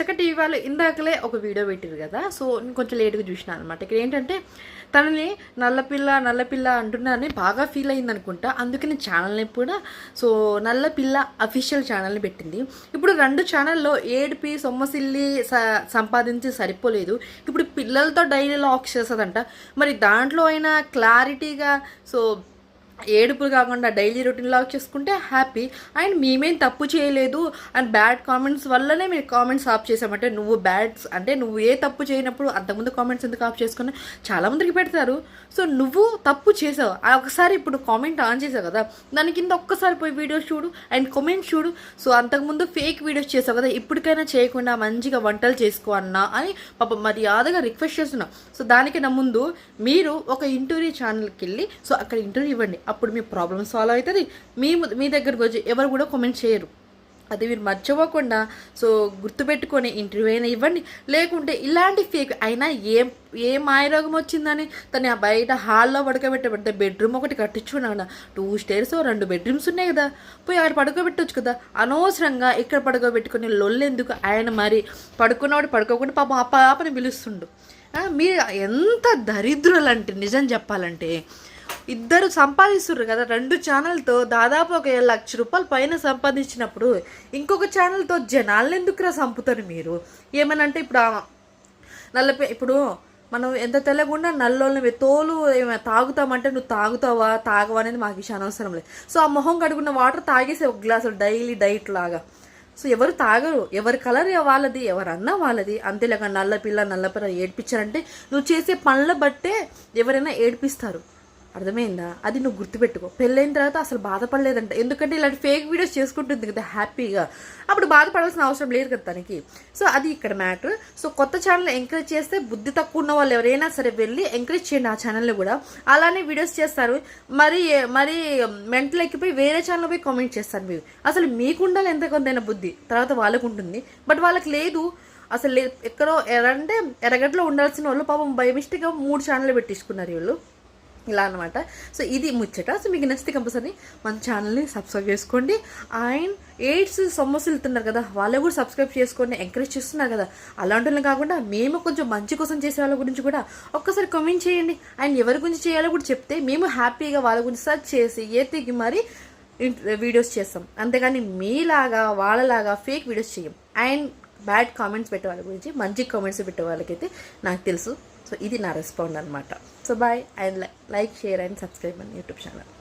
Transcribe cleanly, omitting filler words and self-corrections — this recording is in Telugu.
రచక టీవీ వాళ్ళు ఇందాకలే ఒక వీడియో పెట్టారు కదా. సో నేను కొంచెం లేట్గా చూసిన అనమాట. ఇక్కడ ఏంటంటే తనని నల్లపిల్ల అంటున్నారని బాగా ఫీల్ అయింది అనుకుంటా. అందుకని ఛానల్ని కూడా సో నల్లపిల్ల అఫీషియల్ ఛానల్ని పెట్టింది. ఇప్పుడు 2 ఛానల్లో ఏడిపి సొమ్మసిల్లి సంపాదించి సరిపోలేదు. ఇప్పుడు పిల్లలతో డైలీ లాక్స్ చేస్తుందంట. మరి దాంట్లో అయినా క్లారిటీగా సో ఏడుపులు కాకుండా డైలీ రొటీన్ లాగా చేసుకుంటే హ్యాపీ. అండ్ మేమేం తప్పు చేయలేదు అండ్ బ్యాడ్ కామెంట్స్ వల్లనే మీరు కామెంట్స్ ఆఫ్ చేసామంటే నువ్వు ఏ తప్పు చేయనప్పుడు అంతకుముందు కామెంట్స్ ఎందుకు ఆఫ్ చేసుకున్నా చాలామందికి పెడతారు. సో నువ్వు తప్పు చేసావు ఒకసారి ఇప్పుడు కామెంట్ ఆన్ చేసావు కదా, దాని కింద ఒక్కసారి పోయి వీడియోస్ చూడు అండ్ కామెంట్ చూడు. సో అంతకుముందు ఫేక్ వీడియోస్ చేసావు కదా, ఇప్పటికైనా చేయకుండా మంచిగా వంటలు చేసుకో అన్నా అని పాప మర్యాదగా రిక్వెస్ట్ చేస్తున్నా. సో దానికన్నా ముందు మీరు ఒక ఇంటర్వ్యూ ఛానల్కి వెళ్ళి సో అక్కడ ఇంటర్వ్యూ ఇవ్వండి. అప్పుడు మీ ప్రాబ్లమ్ సాల్వ్ అవుతుంది. మీ దగ్గరకు వచ్చి ఎవరు కూడా కామెంట్ చేయరు. అది మీరు మర్చిపోకుండా సో గుర్తుపెట్టుకొని ఇంటర్వ్యూ అయినా ఇవ్వండి. లేకుంటే ఇలాంటి ఫేక్ అయినా ఏ మాయరోగం వచ్చిందని తను బయట హాల్లో పడుకోబెట్టబడితే బెడ్రూమ్ ఒకటి కట్టించుకున్నాడు. 2 స్టేర్స్ 2 బెడ్రూమ్స్ ఉన్నాయి కదా, పోయి అక్కడ పడుకోబెట్టవచ్చు కదా. అనవసరంగా ఇక్కడ పడుకోబెట్టుకుని లొల్లెందుకు? ఆయన మరి పడుకున్నవాడు పడుకోకుండా పాపం ఆ పాపని పిలుస్తుండు. మీరు ఎంత దరిద్రులంటే నిజం చెప్పాలంటే ఇద్దరు సంపాదిస్తున్నారు కదా 2 ఛానల్తో దాదాపు ఒక 1 లక్ష రూపాయలు పైన సంపాదించినప్పుడు ఇంకొక ఛానల్తో జనాలను ఎందుకురా చంపుతారు మీరు? ఏమనంటే ఇప్పుడు మనం ఎంత తెల్లకుండా నల్లోని తోలు తాగుతామంటే నువ్వు తాగవా అనేది మాకు విషయం అనవసరం లేదు. సో ఆ మొహం కడుగున్న వాటర్ తాగేసే ఒక గ్లాసు డైలీ డైట్ లాగా. సో ఎవరు తాగరు, ఎవరి కలర్ వాళ్ళది, ఎవరన్నా వాళ్ళది. అంతేలాగా నల్లపిల్ల ఏడ్పించారంటే నువ్వు చేసే పనుల బట్టే ఎవరైనా ఏడ్పిస్తారు. అర్థమైందా? అది నువ్వు గుర్తుపెట్టుకో. పెళ్ళైన తర్వాత అసలు బాధపడలేదంట. ఎందుకంటే ఇలాంటి ఫేక్ వీడియోస్ చేసుకుంటుంది కదా హ్యాపీగా, అప్పుడు బాధపడాల్సిన అవసరం లేదు కదా తనకి. సో అది ఇక్కడ మ్యాటర్. సో కొత్త ఛానల్ ఎంకరేజ్ చేస్తే బుద్ధి తక్కువ ఉన్న వాళ్ళు ఎవరైనా సరే వెళ్ళి ఎంకరేజ్ చేయండి ఆ ఛానల్లో కూడా. అలానే వీడియోస్ చేస్తారు, మరి మెంటల్ ఎక్కిపోయి వేరే ఛానల్ పోయి కామెంట్ చేస్తారు. మీరు అసలు మీకు ఉండాలి ఎంత కొంతైనా బుద్ధి, తర్వాత వాళ్ళకు ఉంటుంది. బట్ వాళ్ళకి లేదు అసలు. ఎక్కడో అంటే ఎర్రగడ్డలో ఉండాల్సిన వాళ్ళు పాపం బై మిస్టేక్గా 3 ఛానల్ పెట్టించుకున్నారు వీళ్ళు. ఇలా అనమాట. సో ఇది ముచ్చట. సో మీకు నచ్చితే కంపల్సరీ మన ఛానల్ని సబ్స్క్రైబ్ చేసుకోండి. అండ్ ఎయిడ్స్ సమస్యలుతున్నారు కదా, వాళ్ళే కూడా సబ్స్క్రైబ్ చేసుకోండి, ఎంకరేజ్ చేస్తున్నారు కదా. అలాంటి కాకుండా మేము కొంచెం మంచి కోసం చేసే వాళ్ళ గురించి కూడా ఒక్కసారి కామెంట్ చేయండి. అండ్ ఎవరి గురించి చేయాలో కూడా చెప్తే మేము హ్యాపీగా వాళ్ళ గురించి సర్చ్ చేసి ఎతికి మరి వీడియోస్ చేస్తాం. అంతేగాని మీలాగా వాళ్ళలాగా ఫేక్ వీడియోస్ చేయం. అండ్ బ్యాడ్ కామెంట్స్ పెట్టే వాళ్ళ గురించి మంచి కామెంట్స్ పెట్టే వాళ్ళకైతే నాకు తెలుసు. సో ఇది నా రెస్పాండ్ అనమాట. So bye. And like, share and subscribe మన యూట్యూబ్ ఛానల్.